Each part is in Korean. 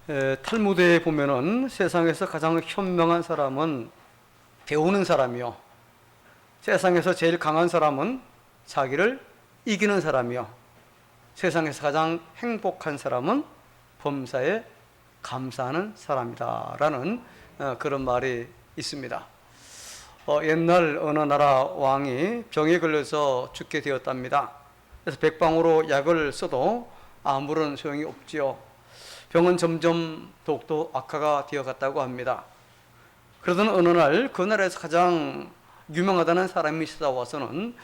탈무드에 보면은 세상에서 가장 현명한 사람은 배우는 사람이요, 세상에서 제일 강한 사람은 자기를 이기는 사람이요, 세상에서 가장 행복한 사람은 범사에 감사하는 사람이다 라는 그런 말이 있습니다. 옛날 어느 나라 왕이 병에 걸려서 죽게 되었답니다. 그래서 백방으로 약을 써도 아무런 소용이 없지요. 병은 점점 더욱더 악화가 되어갔다고 합니다. 그러던 어느 날 그 나라에서 가장 유명하다는 사람이 찾아와서는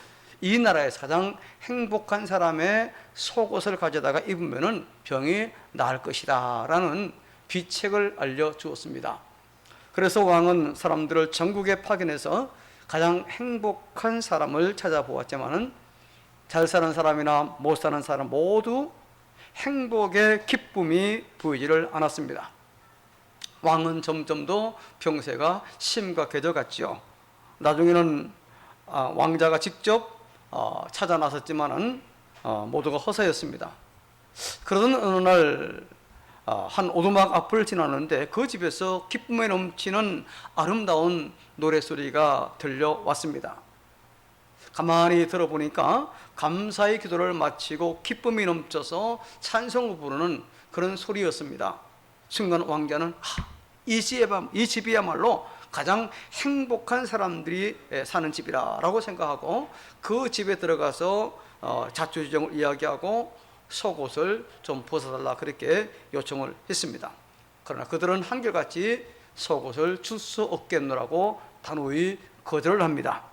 이 나라에서 가장 행복한 사람의 속옷을 가져다가 입으면 병이 나을 것이다 라는 비책을 알려주었습니다. 그래서 왕은 사람들을 전국에 파견해서 가장 행복한 사람을 찾아보았지만 잘 사는 사람이나 못 사는 사람 모두 행복의 기쁨이 보이지를 않았습니다. 왕은 점점 더 병세가 심각해져 갔지요. 나중에는 왕자가 직접 찾아 나섰지만은 모두가 허사였습니다. 그러던 어느 날 한 오두막 앞을 지나는데 그 집에서 기쁨에 넘치는 아름다운 노래소리가 들려왔습니다. 가만히 들어보니까 감사의 기도를 마치고 기쁨이 넘쳐서 찬송을 부르는 그런 소리였습니다. 순간 왕자는 이 집이야말로 가장 행복한 사람들이 사는 집이라고 생각하고 그 집에 들어가서 자초지종을 이야기하고 속옷을 좀 벗어달라 그렇게 요청을 했습니다. 그러나 그들은 한결같이 속옷을 줄 수 없겠노라고 단호히 거절을 합니다.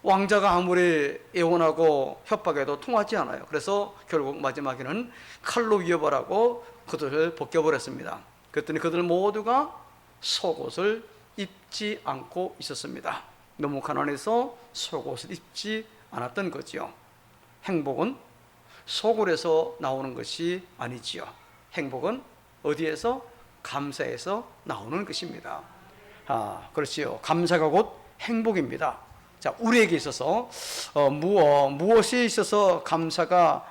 왕자가 아무리 애원하고 협박해도 통하지 않아요. 그래서 결국 마지막에는 칼로 위협하라고 그들을 벗겨버렸습니다. 그랬더니 그들 모두가 속옷을 입지 않고 있었습니다. 너무 가난해서 속옷을 입지 않았던 거지요. 행복은 속옷에서 나오는 것이 아니지요. 행복은 어디에서? 감사에서 나오는 것입니다. 그렇지요. 감사가 곧 행복입니다. 자, 우리에게 있어서 무엇이 있어서 감사가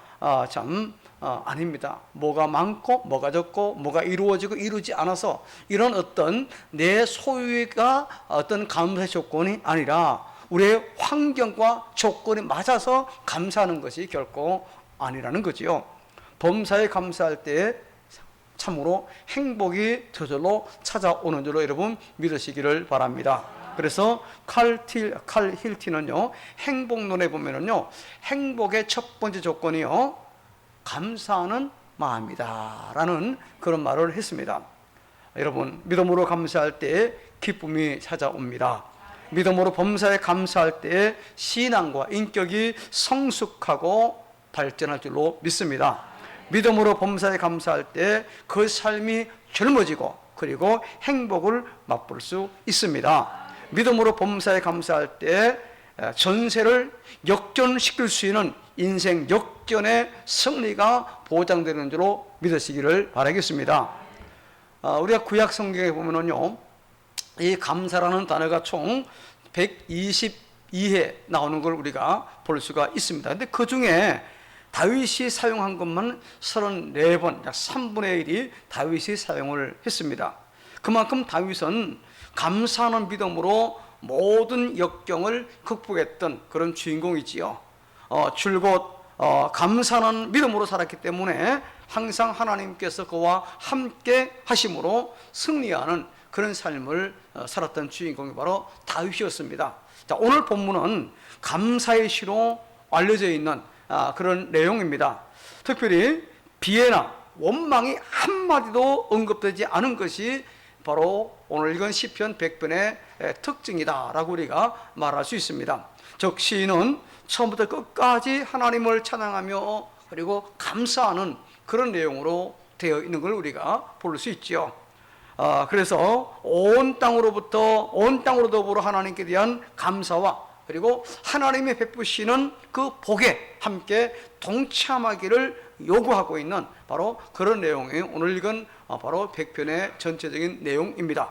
아닙니다. 뭐가 많고 뭐가 적고 뭐가 이루어지고 이루지 않아서 이런 어떤 내 소유가 어떤 감사의 조건이 아니라 우리의 환경과 조건이 맞아서 감사하는 것이 결코 아니라는 거지요. 범사에 감사할 때 참으로 행복이 저절로 찾아오는 줄로 여러분 믿으시기를 바랍니다. 그래서 칼 힐티는요, 행복론에 보면은요, 행복의 첫 번째 조건이요, 감사하는 마음이다 라는 그런 말을 했습니다. 여러분, 믿음으로 감사할 때 기쁨이 찾아옵니다. 믿음으로 범사에 감사할 때 신앙과 인격이 성숙하고 발전할 줄로 믿습니다. 믿음으로 범사에 감사할 때 그 삶이 젊어지고 그리고 행복을 맛볼 수 있습니다. 믿음으로 범사에 감사할 때 전세를 역전시킬 수 있는 인생 역전의 승리가 보장되는 줄로 믿으시기를 바라겠습니다. 우리가 구약 성경에 보면은요, 이 감사라는 단어가 총 122회 나오는 걸 우리가 볼 수가 있습니다. 근데 그 중에 다윗이 사용한 것만 34번, 약 3분의 1이 다윗이 사용을 했습니다. 그만큼 다윗은 감사하는 믿음으로 모든 역경을 극복했던 그런 주인공이지요. 줄곧 감사하는 믿음으로 살았기 때문에 항상 하나님께서 그와 함께 하심으로 승리하는 그런 삶을 살았던 주인공이 바로 다윗이었습니다. 자, 오늘 본문은 감사의 시로 알려져 있는 그런 내용입니다. 특별히 비애나 원망이 한마디도 언급되지 않은 것이 바로 오늘 읽은 시편 100편의 특징이다라고 우리가 말할 수 있습니다. 즉 시인은 처음부터 끝까지 하나님을 찬양하며 그리고 감사하는 그런 내용으로 되어 있는 걸 우리가 볼 수 있죠. 그래서 온 땅으로 더불어 하나님께 대한 감사와 그리고 하나님의 베푸시는 그 복에 함께 동참하기를 요구하고 있는 바로 그런 내용이 오늘 읽은 바로 100편의 전체적인 내용입니다.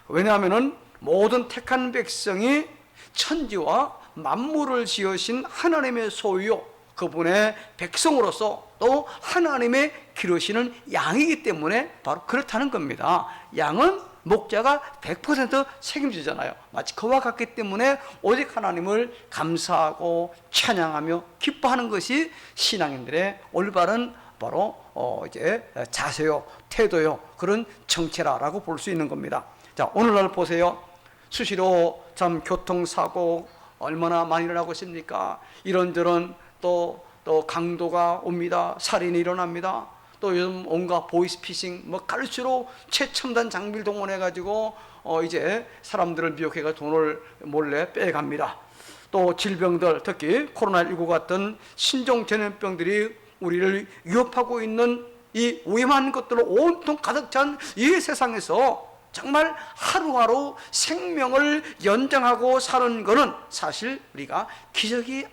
왜냐하면 모든 택한 백성이 천지와 만물을 지으신 하나님의 소유요, 그분의 백성으로서 또 하나님의 기르시는 양이기 때문에 바로 그렇다는 겁니다. 양은 목자가 100% 책임지잖아요. 마치 그와 같기 때문에 오직 하나님을 감사하고 찬양하며 기뻐하는 것이 신앙인들의 올바른 바로 이제 자세요, 태도요, 그런 정체라라고 볼 수 있는 겁니다. 자, 오늘날 보세요. 수시로 참 교통사고 얼마나 많이 일어나고 있습니까? 이런저런 또 강도가 옵니다. 살인이 일어납니다. 또 요즘 온갖 보이스피싱, 뭐 갈수록 최첨단 장비를 동원해가지고 이제 사람들을 미혹해가 돈을 몰래 빼갑니다. 또 질병들, 특히 코로나19 같은 신종 전염병들이 우리를 위협하고 있는 이 위험한 것들로 온통 가득 찬 이 세상에서 정말 하루하루 생명을 연장하고 사는 것은 사실 우리가 기적이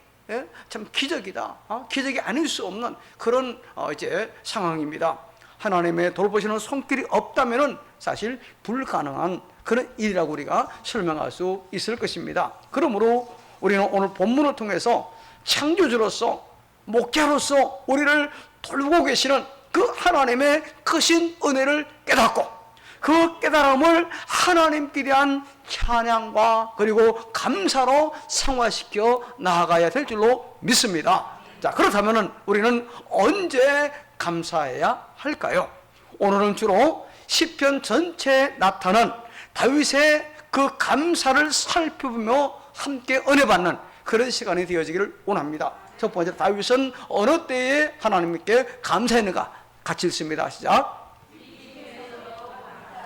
참 기적이다. 기적이 아닐 수 없는 그런 이제 상황입니다. 하나님의 돌보시는 손길이 없다면은 사실 불가능한 그런 일이라고 우리가 설명할 수 있을 것입니다. 그러므로 우리는 오늘 본문을 통해서 창조주로서 목자로서 우리를 돌보고 계시는 그 하나님의 크신 은혜를 깨닫고 그 깨달음을 하나님께 대한 찬양과 그리고 감사로 상화시켜 나아가야 될 줄로 믿습니다. 자, 그렇다면 우리는 언제 감사해야 할까요? 오늘은 주로 시편 전체에 나타난 다윗의 그 감사를 살펴보며 함께 은혜 받는 그런 시간이 되어지기를 원합니다. 첫 번째, 다윗은 어느 때에 하나님께 감사했는가? 같이 읽습니다. 시작.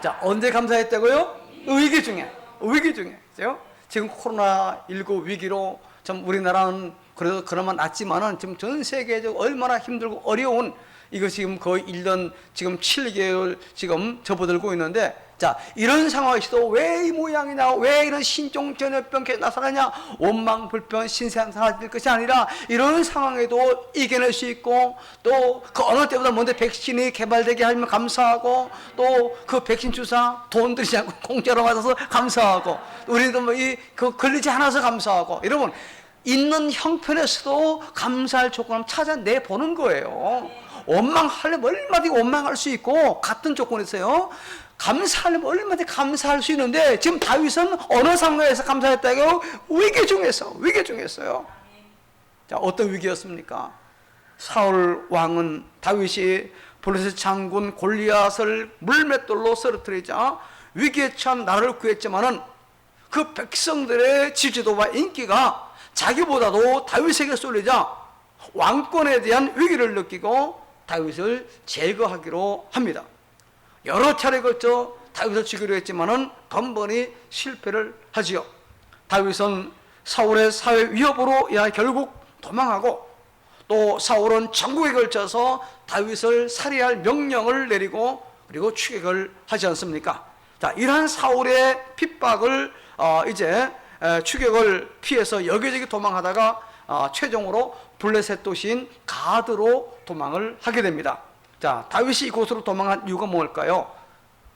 자, 언제 감사했다고요? 위기 중에. 지금 코로나19 위기로 참 우리나라는 그래도 그나마 낫지만은 지금 전 세계적으로 얼마나 힘들고 어려운 이거 지금 거의 1년 지금 7개월 지금 접어들고 있는데, 자, 이런 상황에서도 왜 이 모양이냐, 왜 이런 신종 전염병 계속 나타나냐, 원망 불평 신세한 사라질 것이 아니라 이런 상황에도 이겨낼 수 있고, 또 그 어느 때보다 먼저 백신이 개발되게 하면 감사하고, 또 그 백신 주사 돈 들이지 않고 공짜로 받아서 감사하고, 우리도 뭐 그 걸리지 않아서 감사하고, 여러분 있는 형편에서도 감사할 조건을 찾아내 보는 거예요. 원망하려면 얼마든지 원망할 수 있고, 같은 조건에서요 감사하려면 얼마든지 감사할 수 있는데, 지금 다윗은 어느 상황에서 감사했다고요? 위기 중에서요. 자, 어떤 위기였습니까? 사울 왕은 다윗이 블레셋 장군 골리앗을 물맷돌로 쓰러뜨리자 위기에 처한 나라를 구했지만은 그 백성들의 지지도와 인기가 자기보다도 다윗에게 쏠리자 왕권에 대한 위기를 느끼고 다윗을 제거하기로 합니다. 여러 차례 걸쳐 다윗을 죽이려 했지만은 번번이 실패를 하지요. 다윗은 사울의 사회 위협으로 인하여 결국 도망하고, 또 사울은 전국에 걸쳐서 다윗을 살해할 명령을 내리고 그리고 추격을 하지 않습니까? 자, 이러한 사울의 핍박을 이제 추격을 피해서 여기저기 도망하다가 최종으로 블레셋 도시인 가드로 도망을 하게 됩니다. 자, 다윗이 이곳으로 도망한 이유가 뭘까요?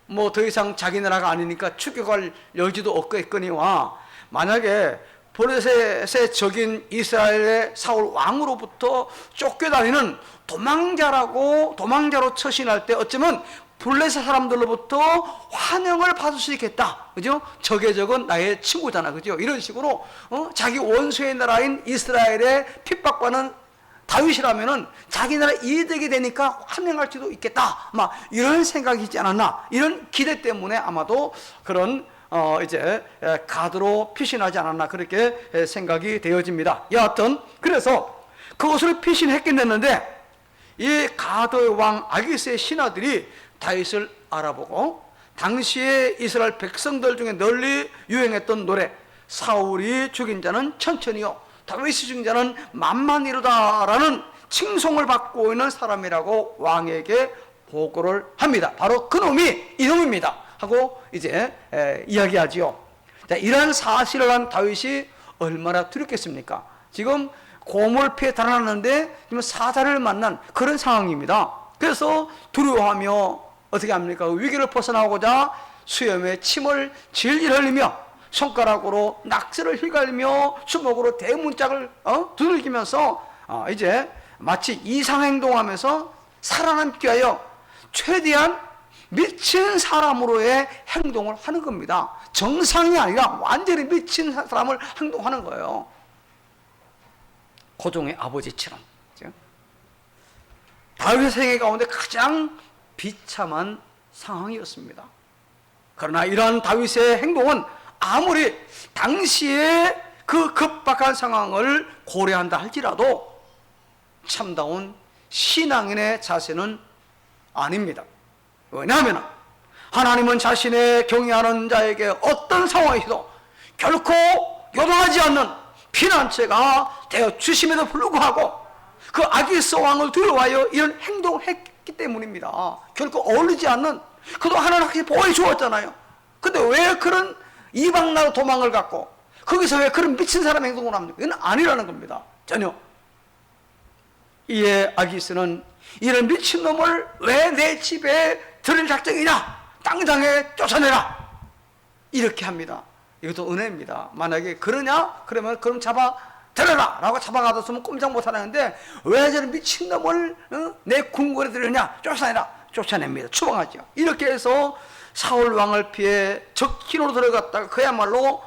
뭐 더 이상 자기 나라가 아니니까 추격할 여지도 없겠거니와, 만약에 블레셋의 적인 이스라엘의 사울 왕으로부터 쫓겨다니는 도망자로 처신할 때 어쩌면 블레셋 사람들로부터 환영을 받을 수 있겠다. 그죠? 적의 적은 나의 친구잖아. 그죠? 이런 식으로 자기 원수의 나라인 이스라엘의 핍박받는 다윗이라면은 자기 나라 이득이 되니까 환영할 수도 있겠다. 막 이런 생각이 있지 않았나? 이런 기대 때문에 아마도 그런 이제 가드로 피신하지 않았나, 그렇게 생각이 되어집니다. 여하튼 그래서 그것을 피신했겠는데, 이 가드의 왕 아기스의 신하들이 다윗을 알아보고 당시에 이스라엘 백성들 중에 널리 유행했던 노래, 사울이 죽인 자는 천천히요 다윗이 죽인 자는 만만이로다라는 칭송을 받고 있는 사람이라고 왕에게 보고를 합니다. 바로 그놈이 이놈입니다 하고 이제 이야기하지요. 자, 이러한 사실을 한 다윗이 얼마나 두렵겠습니까? 지금 고물 피해 달아났는데 지금 사자를 만난 그런 상황입니다. 그래서 두려워하며 어떻게 합니까? 위기를 벗어나고자 수염에 침을 질질 흘리며 손가락으로 낙서를 휘갈리며 주먹으로 대문짝을 두들기면서 이제 마치 이상행동하면서 살아남기 위하여 최대한 미친 사람으로의 행동을 하는 겁니다. 정상이 아니라 완전히 미친 사람을 행동하는 거예요. 고종의 아버지처럼. 다윗의 생애 가운데 가장 비참한 상황이었습니다. 그러나 이러한 다윗의 행동은 아무리 당시에 그 급박한 상황을 고려한다 할지라도 참다운 신앙인의 자세는 아닙니다. 왜냐하면 하나님은 자신의 경외하는 자에게 어떤 상황에서도 결코 요동하지 않는 피난처가 되어 주심에도 불구하고 그 아기스 왕을 두려워하여 이런 행동을 했기 때문입니다. 결코 어울리지 않는, 그도 하나님 확실히 보호해 주었잖아요. 근데 왜 그런 이방 나라 도망을 갔고 거기서 왜 그런 미친 사람 행동을 합니까? 이건 아니라는 겁니다. 전혀. 이에 아기스는 이런 미친놈을 왜 내 집에 들일 작정이냐, 당장에 쫓아내라, 이렇게 합니다. 이것도 은혜입니다. 만약에 그러냐 그러면 그럼 들어라 라고 잡아가뒀으면 꼼짝 못하는데 왜 저런 미친놈을 내 궁궐에 들으냐, 쫓아냅니다. 추방하죠. 이렇게 해서 사울 왕을 피해 적진으로 들어갔다가 그야말로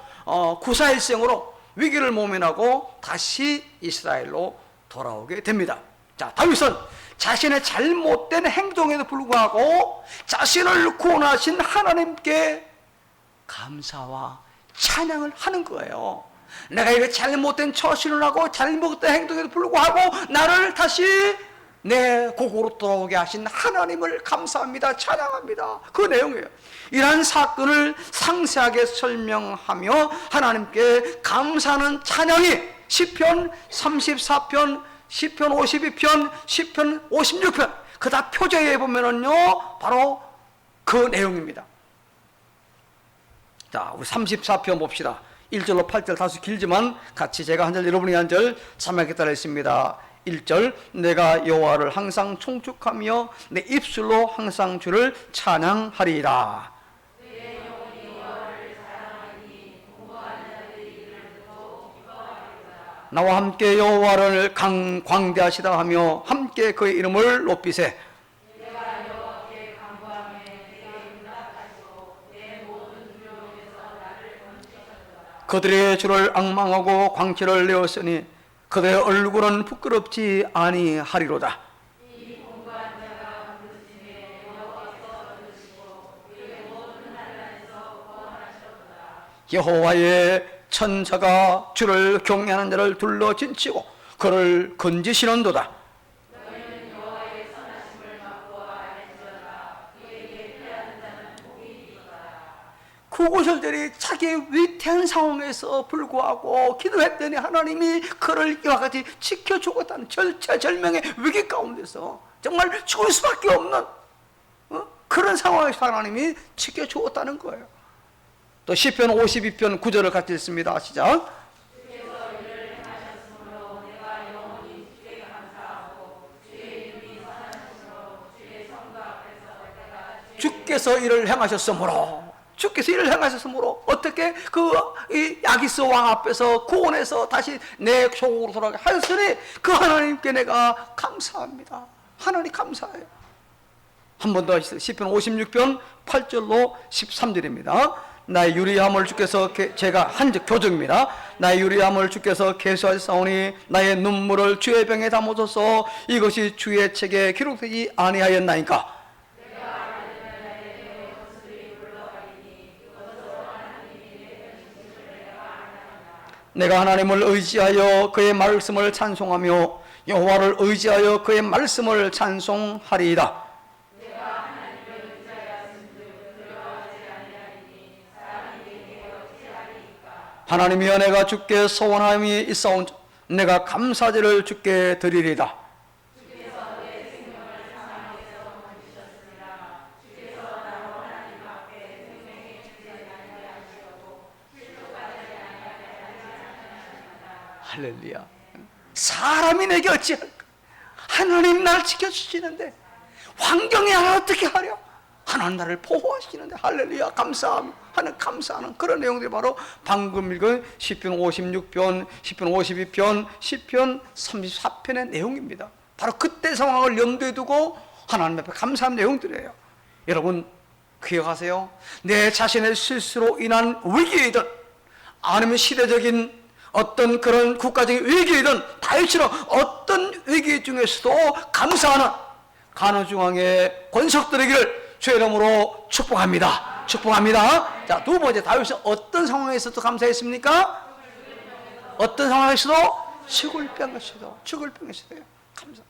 구사일생으로 위기를 모면하고 다시 이스라엘로 돌아오게 됩니다. 자, 다윗은 자신의 잘못된 행동에도 불구하고 자신을 구원하신 하나님께 감사와 찬양을 하는 거예요. 내가 이렇게 잘못된 처신을 하고 잘못된 행동에도 불구하고 나를 다시 내 고국으로 돌아오게 하신 하나님을 감사합니다, 찬양합니다. 그 내용이에요. 이러한 사건을 상세하게 설명하며 하나님께 감사하는 찬양이 시편 34편, 시편 52편, 시편 56편 그 다 표제에 보면은요 바로 그 내용입니다. 자, 우리 34편 봅시다. 1절로 8절 다소 길지만 같이 제가 한 절 여러분이 한 절 참여하겠다 했습니다. 1절, 내가 여호와를 항상 총축하며 내 입술로 항상 주를 찬양하리라. 나와 함께 여호와를 광대하시다 하며 함께 그의 이름을 높이세. 그들의 주를 앙망하고 광채를 내었으니 그들의 얼굴은 부끄럽지 아니하리로다. 여호와의 천사가 주를 경외하는 자를 둘러 진치고 그를 건지시는도다. 구구절절이 자기의 위태한 상황에서 불구하고 기도했더니 하나님이 그를 이와 같이 지켜주었다는 절체절명의 위기 가운데서 정말 죽을 수밖에 없는 그런 상황에서 하나님이 지켜주었다는 거예요. 또 시편 52편 9절을 같이 읽습니다. 시작. 주께서 이를 행하셨으므로, 주께서 이를 행하셨으므로 어떻게 그 야기스 왕 앞에서 구원해서 다시 내 조국으로 돌아가게 하였으니 그 하나님께 내가 감사합니다. 하나님 감사해요. 한 번 더 시편 56편 8절로 13절입니다. 나의 유리함을 주께서 제가 한즉 교정입니다. 나의 유리함을 주께서 계수하셨사오니 나의 눈물을 주의 병에 담으소서. 이것이 주의 책에 기록되지 아니하였나이까. 내가 하나님을 의지하여 그의 말씀을 찬송하며 여호와를 의지하여 그의 말씀을 찬송하리이다. 하나님이여, 내가 주께 소원함이 있사온 내가 감사제를 주께 드리리다. 할렐루야. 사람이 내게 어찌할까? 하나님 나를 지켜주시는데 환경이 어떻게 하려? 하나님 나를 보호하시는데 할렐루야 감사하며 하는 감사하는 그런 내용들이 바로 방금 읽은 시편 56편, 시편 52편, 시편 34편의 내용입니다. 바로 그때 상황을 염두에 두고 하나님 앞에 감사한 내용들이에요. 여러분 기억하세요. 내 자신의 실수로 인한 위기이든 아니면 시대적인 어떤 그런 국가적인 위기이든 다윗처럼 어떤 위기 중에서도 감사하는 간호중앙의 권속들에게를 주의 이름으로 축복합니다. 축복합니다. 자, 두 번째, 다윗은 어떤 상황에서도 감사했습니까? 어떤 상황에서도? 죽을 병에서도 감사.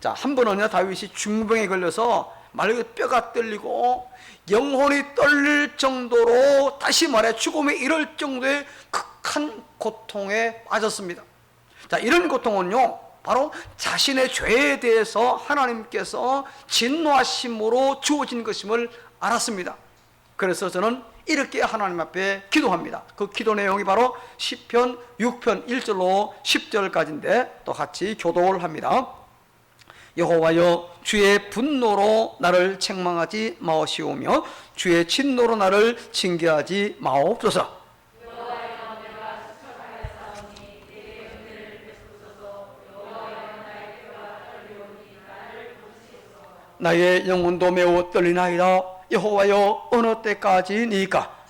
자, 한 번은요, 다윗이 중병에 걸려서 말 그대로 뼈가 떨리고 영혼이 떨릴 정도로, 다시 말해 죽음에 이를 정도의 극한 고통에 빠졌습니다. 자, 이런 고통은요, 바로 자신의 죄에 대해서 하나님께서 진노하심으로 주어진 것임을 알았습니다. 그래서 저는 이렇게 하나님 앞에 기도합니다. 그 기도 내용이 바로 시편 6편 1절로 10절까지인데 또 같이 교독을 합니다. 여호와여, 주의 분노로 나를 책망하지 마시오며 주의 진노로 나를 징계하지 마옵소서. 나의 영혼도 매우 떨리나이다. 여호와여, 어느 때까지니까?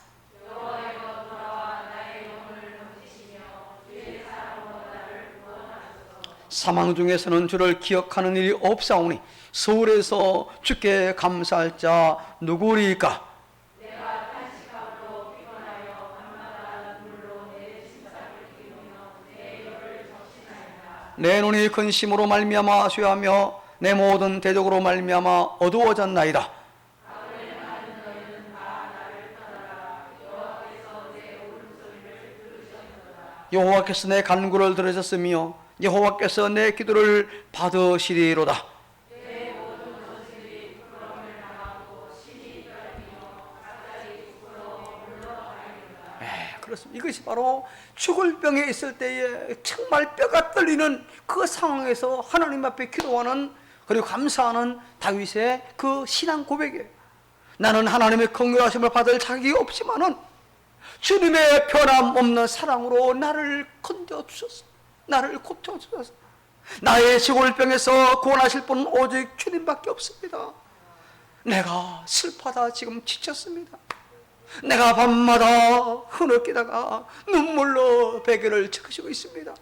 사망 중에서는 주를 기억하는 일이 없사오니 서울에서 주께 감사할 자 누구리까? 내 눈이 근심으로 말미암아 쇠하며 내 모든 대적으로 말미암아 어두워졌나이다. 여호와께서 내 간구를 들으셨으며 여호와께서 내 기도를 받으시리로다. 그렇습니다. 이것이 바로 죽을 병에 있을 때에 정말 뼈가 떨리는 그 상황에서 하나님 앞에 기도하는, 그리고 감사하는 다윗의 그 신앙 고백이에요. 나는 하나님의 긍휼하심을 받을 자격이 없지만은 주님의 변함없는 사랑으로 나를 건져주셨어. 나를 고쳐주셨어. 나의 죽을병에서 구원하실 분은 오직 주님밖에 없습니다. 내가 슬퍼하다 지금 지쳤습니다. 내가 밤마다 흐느끼다가 눈물로 베개를 적으시고 있습니다.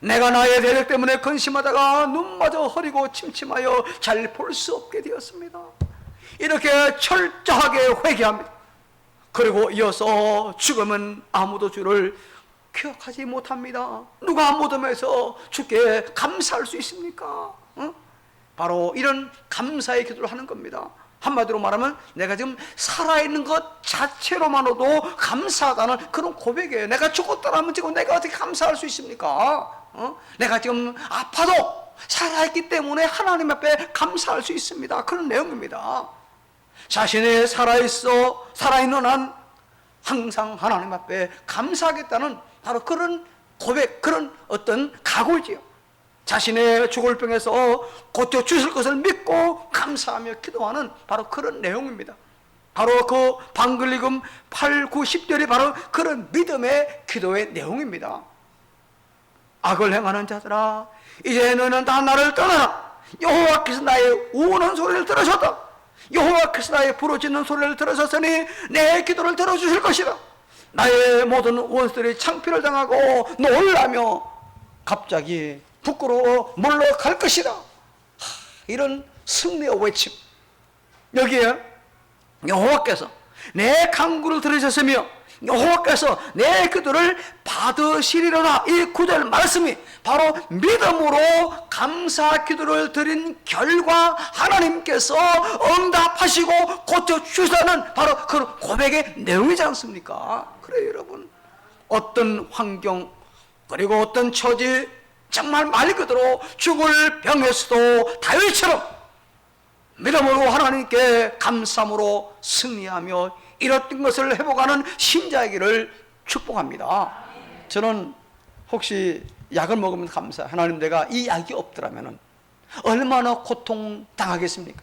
내가 나의 대적 때문에 근심하다가 눈마저 흐리고 침침하여 잘 볼 수 없게 되었습니다. 이렇게 철저하게 회개합니다. 그리고 이어서 죽으면 아무도 주를 기억하지 못합니다. 누가 무덤에서 주께 감사할 수 있습니까? 바로 이런 감사의 기도를 하는 겁니다. 한마디로 말하면 내가 지금 살아있는 것 자체로만으로도 감사하다는 그런 고백이에요. 내가 죽었더라면 지금 내가 어떻게 감사할 수 있습니까? 내가 지금 아파도 살아있기 때문에 하나님 앞에 감사할 수 있습니다. 그런 내용입니다. 자신이 살아있는 한 항상 하나님 앞에 감사하겠다는 바로 그런 고백, 그런 어떤 각오지요. 자신의 죽을 병에서 고쳐주실 것을 믿고 감사하며 기도하는 바로 그런 내용입니다. 바로 그 방금 읽은 8, 9, 10절이 바로 그런 믿음의 기도의 내용입니다. 악을 행하는 자들아, 이제 너는 다 나를 떠나라. 여호와께서 나의 우는 소리를 들으셨다. 여호와께서 나의 부르짖는 소리를 들으셨으니 내 기도를 들어주실 것이다. 나의 모든 원수들이 창피를 당하고 놀라며 갑자기 부끄러워 물러갈 것이다. 이런 승리의 외침. 여기에 여호와께서 내 간구를 들으셨으며 여호와께서 내 기도를 받으시리로다. 이 구절 말씀이 바로 믿음으로 감사 기도를 드린 결과 하나님께서 응답하시고 고쳐주시다는 바로 그 고백의 내용이지 않습니까? 그래요, 여러분. 어떤 환경 그리고 어떤 처지, 정말 말 그대로 죽을 병에서도 다윗처럼 믿음으로 하나님께 감사함으로 승리하며 이렇던 것을 회복하는 신자이기를 축복합니다. 저는 혹시 약을 먹으면 감사, 하나님 내가 이 약이 없더라면 얼마나 고통당하겠습니까?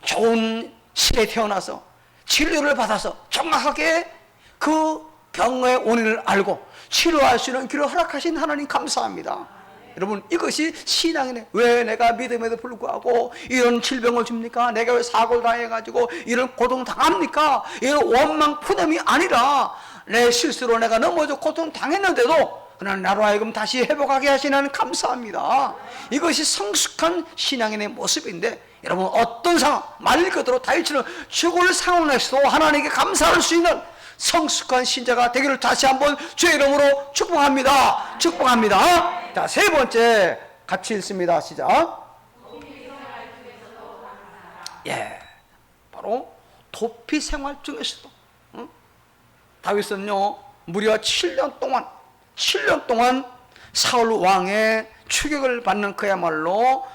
좋은 실에 태어나서 치료를 받아서 정확하게 그 병의 원인을 알고 치료할 수 있는 길을 허락하신 하나님 감사합니다. 여러분, 이것이 신앙이네. 왜 내가 믿음에도 불구하고 이런 질병을 줍니까? 내가 왜 사고를 당해가지고 이런 고통 당합니까? 이런 원망 푸념이 아니라 내 실수로 내가 넘어져 고통 당했는데도 그러나 나로 하여금 다시 회복하게 하시는 감사합니다. 이것이 성숙한 신앙인의 모습인데, 여러분, 어떤 상황, 말 그대로 다윗처럼 죽을 상황에서도 하나님께 감사할 수 있는 성숙한 신자가 되기를 다시 한번 주의 이름으로 축복합니다. 축복합니다. 자, 세 번째 같이 읽습니다. 시작. 예, 바로 도피 생활 중에서도 다윗은요, 무려 7년 동안 사울 왕의 추격을 받는 그야말로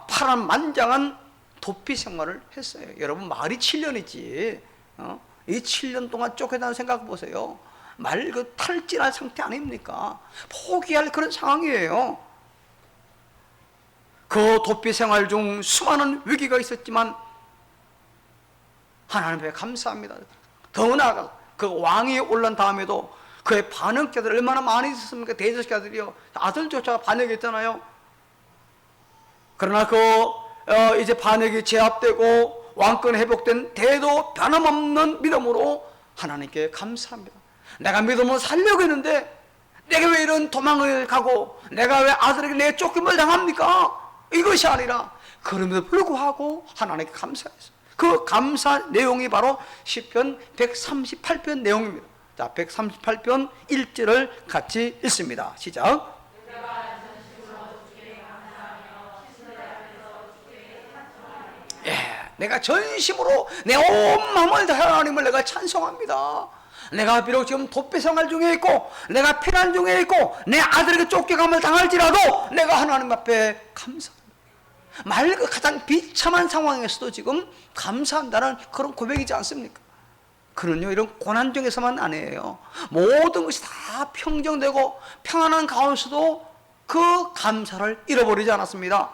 파란만장한 도피 생활을 했어요. 여러분, 말이 7년이지 이 7년 동안 쫓겨다는 생각 보세요. 말 그 탈진한 상태 아닙니까? 포기할 그런 상황이에요. 그 도피 생활 중 수많은 위기가 있었지만 하나님께 감사합니다. 더 나아가 그 왕이 올란 다음에도 그의 반역자들 얼마나 많이 있었습니까? 대적자들이요, 아들조차 반역했잖아요. 그러나 이제 반역이 제압되고 왕권 회복된 때에도 변함없는 믿음으로 하나님께 감사합니다. 내가 믿음으로 살려고 했는데 내가 왜 이런 도망을 가고 내가 왜 아들에게 내 쫓김을 당합니까? 이것이 아니라 그럼에도 불구하고 하나님께 감사했어요. 그 감사 내용이 바로 시편 138편 내용입니다. 자, 138편 1절을 같이 읽습니다. 시작. 예, 내가 전심으로 내 온 마음을 다해 하나님을 내가 찬송합니다. 내가 비록 지금 도피 생활 중에 있고 내가 피난 중에 있고 내 아들에게 쫓겨감을 당할지라도 내가 하나님 앞에 감사합니다. 말 가장 비참한 상황에서도 지금 감사한다는 그런 고백이지 않습니까? 그는요, 이런 고난 중에서만 아니에요. 모든 것이 다 평정되고 평안한 가운데서도 그 감사를 잃어버리지 않았습니다.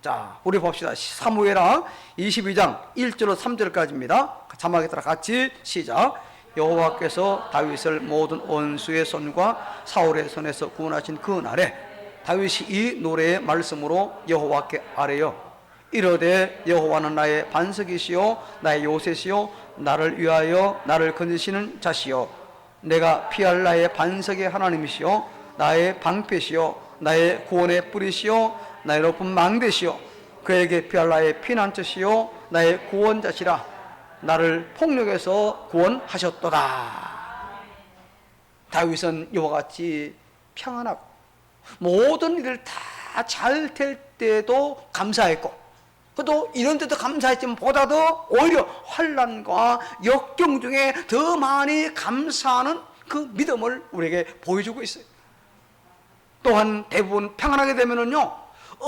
자, 우리 봅시다. 사무엘하 22장 1절로 3절까지입니다. 자막에 따라 같이 시작. 여호와께서 다윗을 모든 원수의 손과 사울의 손에서 구원하신 그 날에 다윗이 이 노래의 말씀으로 여호와께 아뢰어 이르되 여호와는 나의 반석이시요 나의 요새시요 나를 위하여 나를 건지시는 자시요 내가 피할 나의 반석의 하나님이시요 나의 방패시요 나의 구원의 뿌리시요 나의 높은 망대시요 그에게 피할 나의 피난처시요 나의 구원자시라 나를 폭력에서 구원하셨도다. 다윗은 이와 같이 평안하고 모든 일을 다 잘 될 때도 감사했고 또 이런 데도 감사했지만 보다도 오히려 환난과 역경 중에 더 많이 감사하는 그 믿음을 우리에게 보여주고 있어요. 또한 대부분 평안하게 되면은요,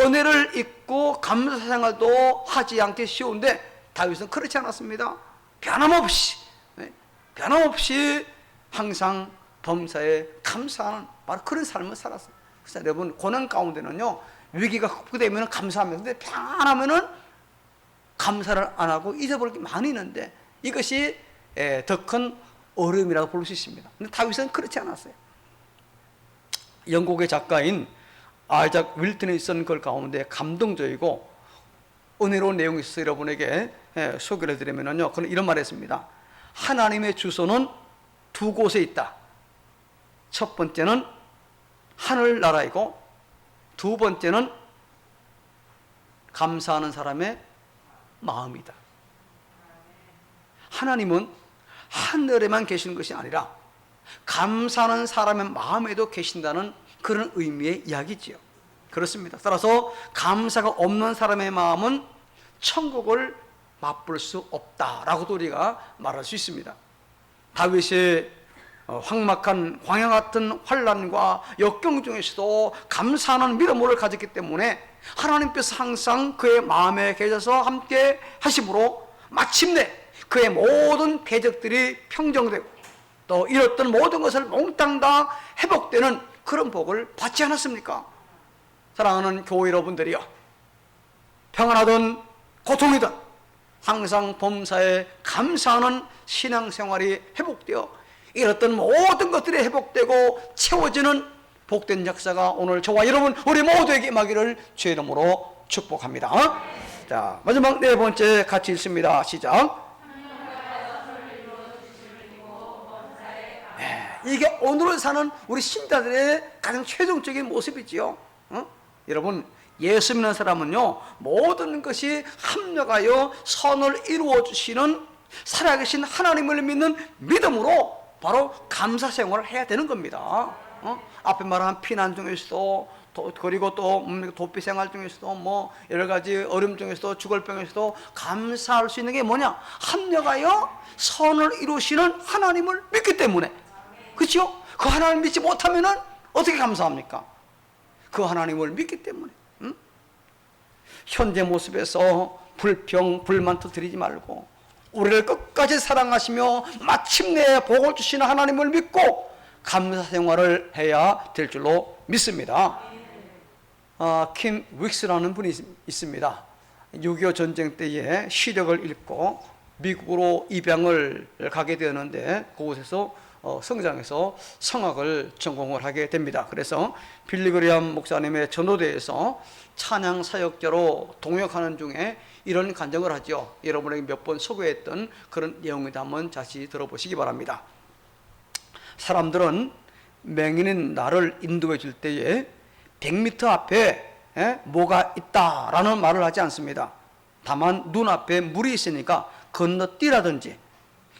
은혜를 잊고 감사 생활도 하지 않기 쉬운데 다윗은 그렇지 않았습니다. 변함없이 항상 범사에 감사하는 바로 그런 삶을 살았어요. 그래서 여러분, 고난 가운데는요, 위기가 극복되면 감사하는데 평안하면은 감사를 안 하고 잊어버릴 게 많이 있는데 이것이 더 큰 어려움이라고 볼 수 있습니다. 근데 다윗은 그렇지 않았어요. 영국의 작가인 아이작 윌튼이 쓴 글 가운데 감동적이고 은혜로운 내용이 있어서 여러분에게 소개를 드리면요, 그는 이런 말을 했습니다. 하나님의 주소는 두 곳에 있다. 첫 번째는 하늘나라이고 두 번째는 감사하는 사람의 마음이다. 하나님은 하늘에만 계시는 것이 아니라 감사하는 사람의 마음에도 계신다는 그런 의미의 이야기지요. 그렇습니다. 따라서 감사가 없는 사람의 마음은 천국을 맛볼 수 없다라고도 우리가 말할 수 있습니다. 다윗의 황막한 광야 같은 환난과 역경 중에서도 감사하는 믿음을 가졌기 때문에 하나님께서 항상 그의 마음에 계셔서 함께 하심으로 마침내 그의 모든 대적들이 평정되고 또 잃었던 모든 것을 몽땅 다 회복되는 그런 복을 받지 않았습니까? 사랑하는 교회 여러분들이요, 평안하든 고통이든 항상 범사에 감사하는 신앙생활이 회복되어 잃었던 모든 것들이 회복되고 채워지는 복된 역사가 오늘 저와 여러분 우리 모두에게 임하기를 주의 이름으로 축복합니다. 자, 마지막 네 번째 같이 읽습니다. 시작. 이게 오늘을 사는 우리 신자들의 가장 최종적인 모습이지요. 여러분, 예수 믿는 사람은요, 모든 것이 합력하여 선을 이루어 주시는 살아계신 하나님을 믿는 믿음으로 바로 감사 생활을 해야 되는 겁니다. 앞에 말한 피난 중에서도, 그리고 또 도피 생활 중에서도, 뭐 여러 가지 어려움 중에서도, 죽을 병에서도 감사할 수 있는 게 뭐냐? 합력하여 선을 이루시는 하나님을 믿기 때문에. 그렇죠? 그 하나님을 믿지 못하면은 어떻게 감사합니까? 그 하나님을 믿기 때문에. 현재 모습에서 불평, 불만 터뜨리지 말고 우리를 끝까지 사랑하시며 마침내 복을 주시는 하나님을 믿고 감사 생활을 해야 될 줄로 믿습니다. 킴 윅스라는 분이 있습니다. 6.25 전쟁 때에 시력을 잃고 미국으로 입양을 가게 되었는데 그곳에서 성장해서 성악을 전공을 하게 됩니다. 그래서 빌리 그레이엄 목사님의 전도대에서 찬양 사역자로 동역하는 중에 이런 간증을 하죠. 여러분에게 몇 번 소개했던 그런 내용이다. 한번 다시 들어보시기 바랍니다. 사람들은 맹인인 나를 인도해 줄 때에 100m 앞에 뭐가 있다라는 말을 하지 않습니다. 다만 눈앞에 물이 있으니까 건너뛰라든지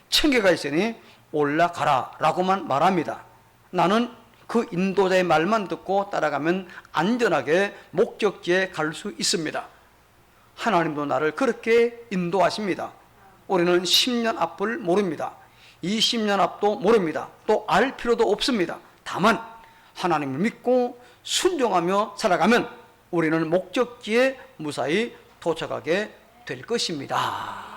청개가 있으니 올라가라 라고만 말합니다. 나는 그 인도자의 말만 듣고 따라가면 안전하게 목적지에 갈 수 있습니다. 하나님도 나를 그렇게 인도하십니다. 우리는 10년 앞을 모릅니다. 20년 앞도 모릅니다. 또 알 필요도 없습니다. 다만 하나님을 믿고 순종하며 살아가면 우리는 목적지에 무사히 도착하게 될 것입니다.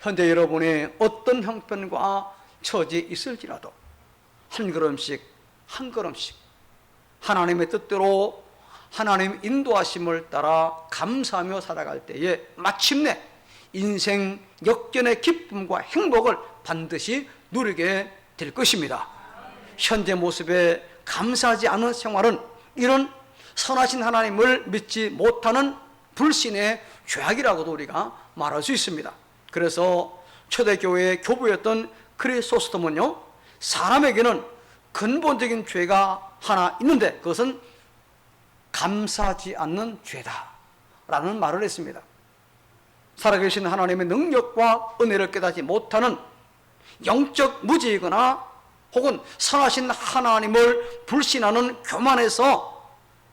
현재 여러분이 어떤 형편과 처지에 있을지라도 한 걸음씩 한 걸음씩 하나님의 뜻대로 하나님 인도하심을 따라 감사하며 살아갈 때에 마침내 인생 역전의 기쁨과 행복을 반드시 누리게 될 것입니다. 현재 모습에 감사하지 않은 생활은 이런 선하신 하나님을 믿지 못하는 불신의 죄악이라고도 우리가 말할 수 있습니다. 그래서 초대교회의 교부였던 크리소스톰은요, 사람에게는 근본적인 죄가 하나 있는데 그것은 감사하지 않는 죄다 라는 말을 했습니다. 살아계신 하나님의 능력과 은혜를 깨닫지 못하는 영적 무지이거나 혹은 선하신 하나님을 불신하는 교만에서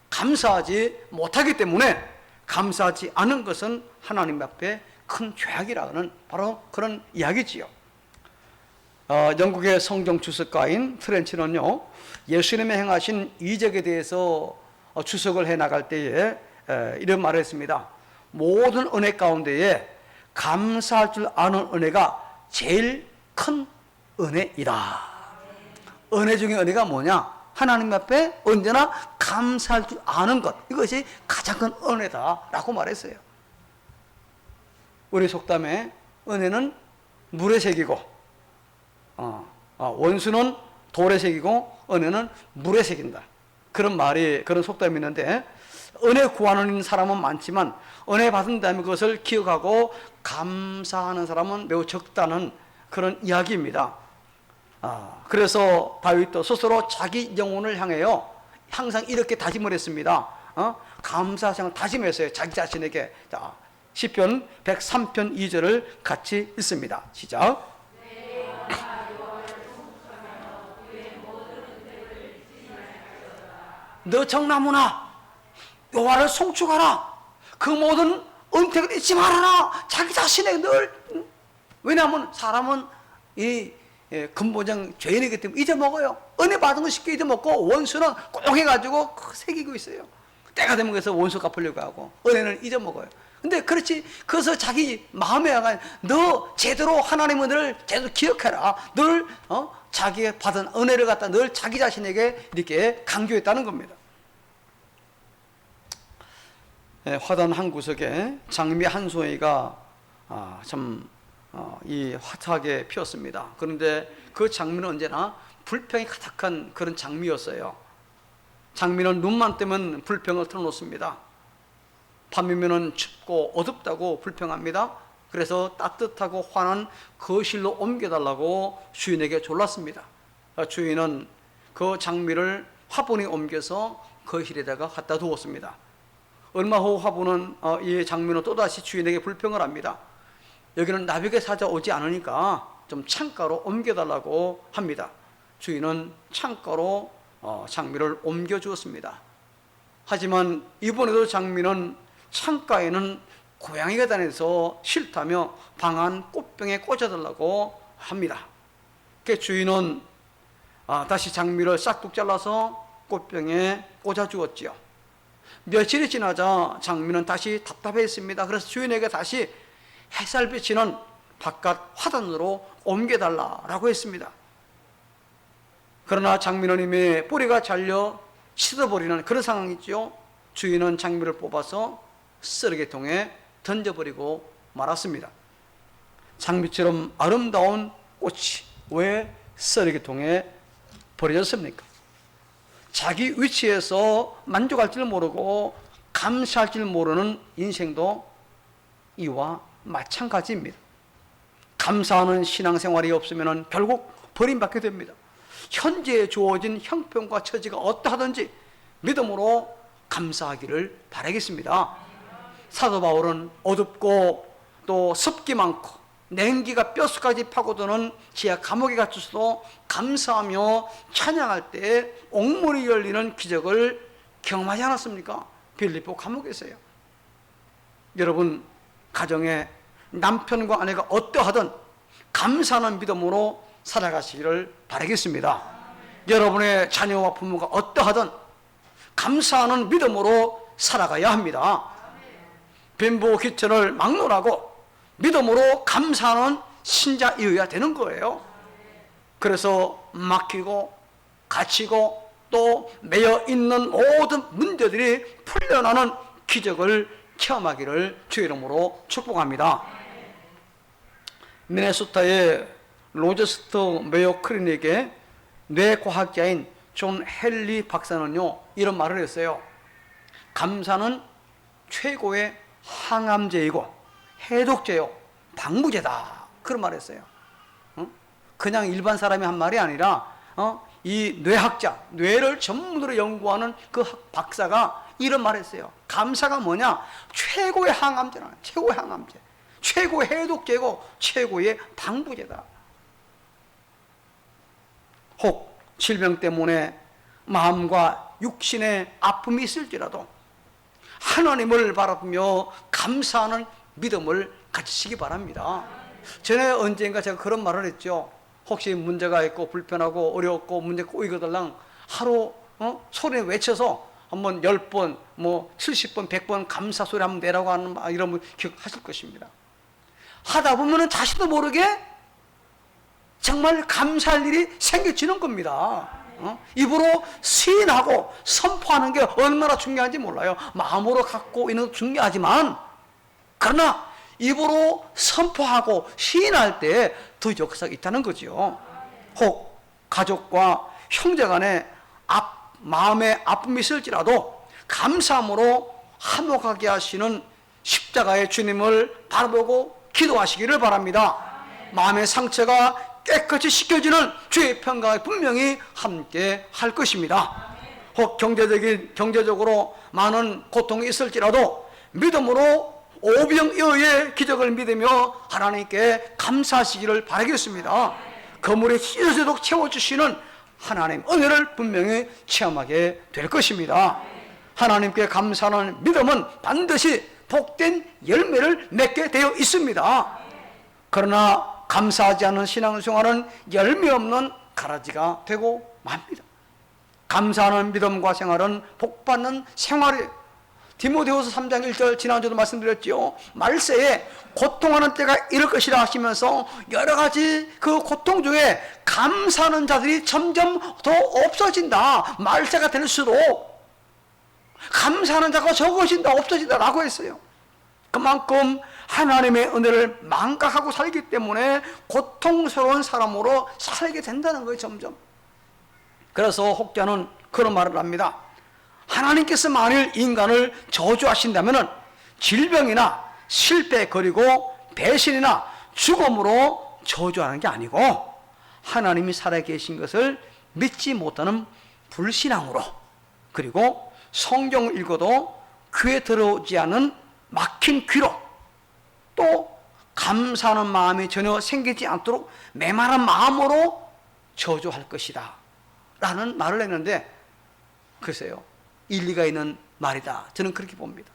감사하지 못하기 때문에 감사하지 않은 것은 하나님 앞에 큰 죄악이라는 바로 그런 이야기지요. 영국의 성경 주석가인 트렌치는요, 예수님의 행하신 이적에 대해서 주석을 해 나갈 때에 이런 말을 했습니다. 모든 은혜 가운데에 감사할 줄 아는 은혜가 제일 큰 은혜이다. 은혜 중에 은혜가 뭐냐? 하나님 앞에 언제나 감사할 줄 아는 것, 이것이 가장 큰 은혜다라고 말했어요. 우리 속담에 은혜는 물에 새기고 원수는 돌에 새기고 은혜는 물에 새긴다, 그런 말이, 그런 속담이 있는데, 은혜 구하는 사람은 많지만 은혜 받은 다음에 그것을 기억하고 감사하는 사람은 매우 적다는 그런 이야기입니다. 그래서 다윗도 스스로 자기 영혼을 향해요 항상 이렇게 다짐을 했습니다. 감사생을 다짐했어요, 자기 자신에게. 자, 시편 103편 2절을 같이 읽습니다. 시작. 너 정나무나 여호와를 송축하라. 그 모든 은택을 잊지 말아라. 자기 자신에게 늘. 왜냐하면 사람은 이 근본적 죄인이기 때문에 잊어먹어요. 은혜 받은 거 쉽게 잊어먹고 원수는 꼭 해가지고 새기고 있어요. 때가 되면 그래서 원수 갚으려고 하고 은혜는 잊어먹어요. 근데 그렇지, 그래서 자기 마음에 너 제대로 하나님 은혜를 제대로 기억해라. 늘 자기가 받은 은혜를 갖다 늘 자기 자신에게 이렇게 강조했다는 겁니다. 화단 한 구석에 장미 한 송이가 이 화사하게 피었습니다. 그런데 그 장미는 언제나 불평이 가득한 그런 장미였어요. 장미는 눈만 뜨면 불평을 털어놓습니다. 밤이면 춥고 어둡다고 불평합니다. 그래서 따뜻하고 환한 거실로 옮겨달라고 주인에게 졸랐습니다. 주인은 그 장미를 화분에 옮겨서 거실에다가 갖다 두었습니다. 얼마 후 화분은 이 장미는 또다시 주인에게 불평을 합니다. 여기는 나비가 찾아오지 않으니까 좀 창가로 옮겨달라고 합니다. 주인은 창가로 장미를 옮겨 주었습니다. 하지만 이번에도 장미는 창가에는 고양이가 다녀서 싫다며 방 안 꽃병에 꽂아달라고 합니다. 그 주인은 다시 장미를 싹둑 잘라서 꽃병에 꽂아 주었지요. 며칠이 지나자 장미는 다시 답답했습니다. 그래서 주인에게 다시 햇살 비치는 바깥 화단으로 옮겨달라고 했습니다. 그러나 장미는 이미 뿌리가 잘려 시들어버리는 그런 상황이죠. 주인은 장미를 뽑아서 쓰레기통에 던져버리고 말았습니다. 장미처럼 아름다운 꽃이 왜 쓰레기통에 버려졌습니까? 자기 위치에서 만족할 줄 모르고 감사할 줄 모르는 인생도 이와 마찬가지입니다. 감사하는 신앙생활이 없으면 결국 버림받게 됩니다. 현재에 주어진 형편과 처지가 어떠하든지 믿음으로 감사하기를 바라겠습니다. 사도 바울은 어둡고 또 습기 많고 냉기가 뼛속까지 파고드는 지하 감옥에 갇혀서도 감사하며 찬양할 때 옥문이 열리는 기적을 경험하지 않았습니까? 빌립보 감옥에서요. 여러분, 가정에 남편과 아내가 어떠하든 감사하는 믿음으로 살아가시기를 바라겠습니다. 여러분의 자녀와 부모가 어떠하든 감사하는 믿음으로 살아가야 합니다. 빈부 귀천을 막론하고 믿음으로 감사하는 신자이어야 되는 거예요. 그래서 막히고 갇히고 또 매여 있는 모든 문제들이 풀려나는 기적을 체험하기를 주의 이름으로 축복합니다. 미네소타의 로제스터 메요 클리닉의 뇌과학자인 존 헨리 박사는요, 이런 말을 했어요. 감사는 최고의 항암제이고 해독제요 방부제다, 그런 말을 했어요. 그냥 일반 사람이 한 말이 아니라 이 뇌학자, 뇌를 전문으로 연구하는 그 박사가 이런 말을 했어요. 감사가 뭐냐? 최고의 항암제라, 최고의 항암제, 최고의 해독제고 최고의 방부제다. 혹 질병 때문에 마음과 육신의 아픔이 있을지라도 하나님을 바라보며 감사하는 믿음을 가지시기 바랍니다. 전에 언젠가 제가 그런 말을 했죠. 혹시 문제가 있고 불편하고 어려웠고 문제가 꼬이거들랑 하루 소리 외쳐서 한번 10번, 70번, 100번 감사 소리 한번 내라고 하는 이런 분 기억하실 것입니다. 하다 보면은 자신도 모르게 정말 감사할 일이 생겨지는 겁니다. 입으로 시인하고 선포하는 게 얼마나 중요한지 몰라요. 마음으로 갖고 있는 것도 중요하지만, 그러나 입으로 선포하고 시인할 때 더 역사가 있다는 거죠. 혹 가족과 형제 간에 마음의 아픔이 있을지라도 감사함으로 화목하게 하시는 십자가의 주님을 바라보고 기도하시기를 바랍니다. 마음의 상처가 깨끗이 씻겨지는 주의 평강이 분명히 함께 할 것입니다. 혹 경제적으로 많은 고통이 있을지라도 믿음으로 오병이어의 기적을 믿으며 하나님께 감사하시기를 바라겠습니다. 거물에 찢어져도 채워주시는 하나님 은혜를 분명히 체험하게 될 것입니다. 하나님께 감사하는 믿음은 반드시 복된 열매를 맺게 되어 있습니다. 그러나 감사하지 않는 신앙생활은 열매 없는 가라지가 되고 맙니다. 감사하는 믿음과 생활은 복받는 생활이에요. 디모데후서 3장 1절 지난주도 말씀드렸죠. 말세에 고통하는 때가 이럴 것이라 하시면서 여러 가지 그 고통 중에 감사하는 자들이 점점 더 없어진다. 말세가 될수록 감사하는 자가 적어진다, 없어진다 라고 했어요. 그만큼 하나님의 은혜를 망각하고 살기 때문에 고통스러운 사람으로 살게 된다는 거예요. 점점 그래서 혹자는 그런 말을 합니다. 하나님께서 만일 인간을 저주하신다면 질병이나 실패 그리고 배신이나 죽음으로 저주하는 게 아니고 하나님이 살아계신 것을 믿지 못하는 불신앙으로, 그리고 성경을 읽어도 귀에 들어오지 않은 막힌 귀로, 또 감사하는 마음이 전혀 생기지 않도록 메마른 마음으로 저주할 것이다 라는 말을 했는데, 글쎄요, 일리가 있는 말이다, 저는 그렇게 봅니다.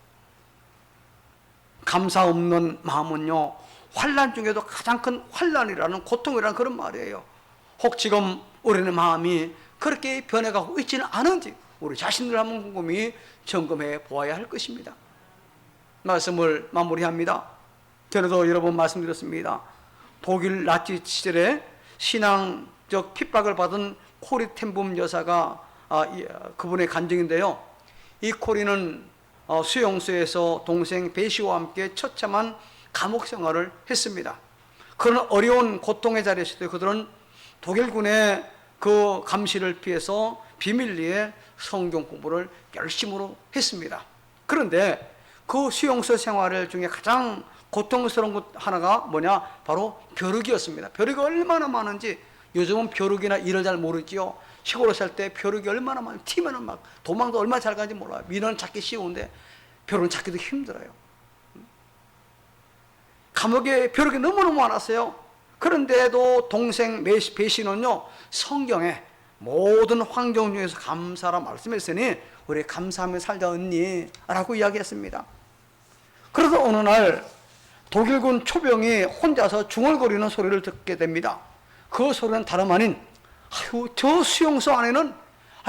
감사 없는 마음은요, 환난 중에도 가장 큰 환난이라는, 고통이라는 그런 말이에요. 혹 지금 우리는 마음이 그렇게 변해가고 있지는 않은지 우리 자신들 한번 곰곰이 점검해 보아야 할 것입니다. 말씀을 마무리합니다. 전에도 여러 번 말씀드렸습니다. 독일 나치 시절에 신앙적 핍박을 받은 코리 텐붐 여사가 그분의 간증인데요. 이 코리는 수용소에서 동생 베시와 함께 처참한 감옥 생활을 했습니다. 그런 어려운 고통의 자리에 있을 때 그들은 독일군의 그 감시를 피해서 비밀리에 성경 공부를 열심으로 했습니다. 그런데 그 수용소 생활 중에 가장 고통스러운 것 하나가 뭐냐? 바로 벼룩이었습니다. 벼룩이 얼마나 많은지 요즘은 벼룩이나 일을 잘 모르지요. 시골에 살 때 벼룩이 얼마나 많은지, 튀면은 막 도망도 얼마나 잘 가는지 몰라요. 민어는 찾기 쉬운데 벼룩은 찾기도 힘들어요. 감옥에 벼룩이 너무너무 많았어요. 그런데도 동생 베시는요, 성경에 모든 환경 중에서 감사라 말씀했으니 우리 감사하며 살자 언니 라고 이야기했습니다. 그래서 어느 날 독일군 초병이 혼자서 중얼거리는 소리를 듣게 됩니다. 그 소리는 다름 아닌, 아유, 저 수용소 안에는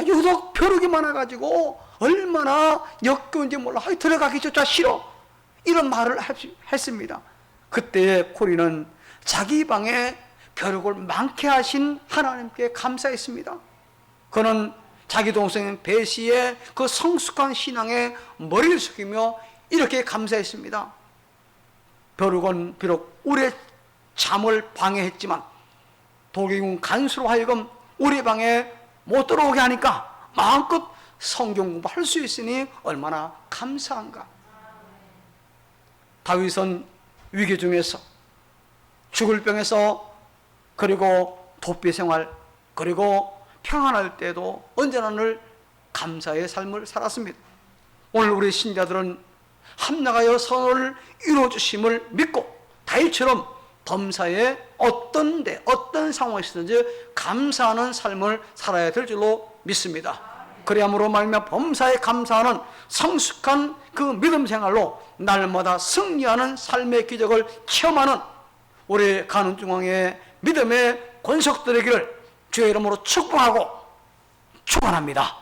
유독 벼룩이 많아가지고 얼마나 역겨운지 몰라, 아유, 들어가기조차 싫어, 이런 말을 했습니다. 그때 코리는 자기 방에 벼룩을 많게 하신 하나님께 감사했습니다. 그는 자기 동생 베시의 그 성숙한 신앙에 머리를 숙이며 이렇게 감사했습니다. 벼룩은 비록 우리의 잠을 방해했지만 독일군 간수로 하여금 우리 방에 못 들어오게 하니까 마음껏 성경 공부할 수 있으니 얼마나 감사한가. 다윗은 위기 중에서, 죽을 병에서, 그리고 도피 생활, 그리고 평안할 때도 언제나 늘 감사의 삶을 살았습니다. 오늘 우리 신자들은 합력하여 선을 이루어주심을 믿고 다윗처럼 범사에 어떤 상황에서든지 감사하는 삶을 살아야 될 줄로 믿습니다. 그리함으로 말미암아 범사에 감사하는 성숙한 그 믿음 생활로 날마다 승리하는 삶의 기적을 체험하는 우리 가는중앙의 믿음의 권속들에게를 주의 이름으로 축복하고 축원합니다.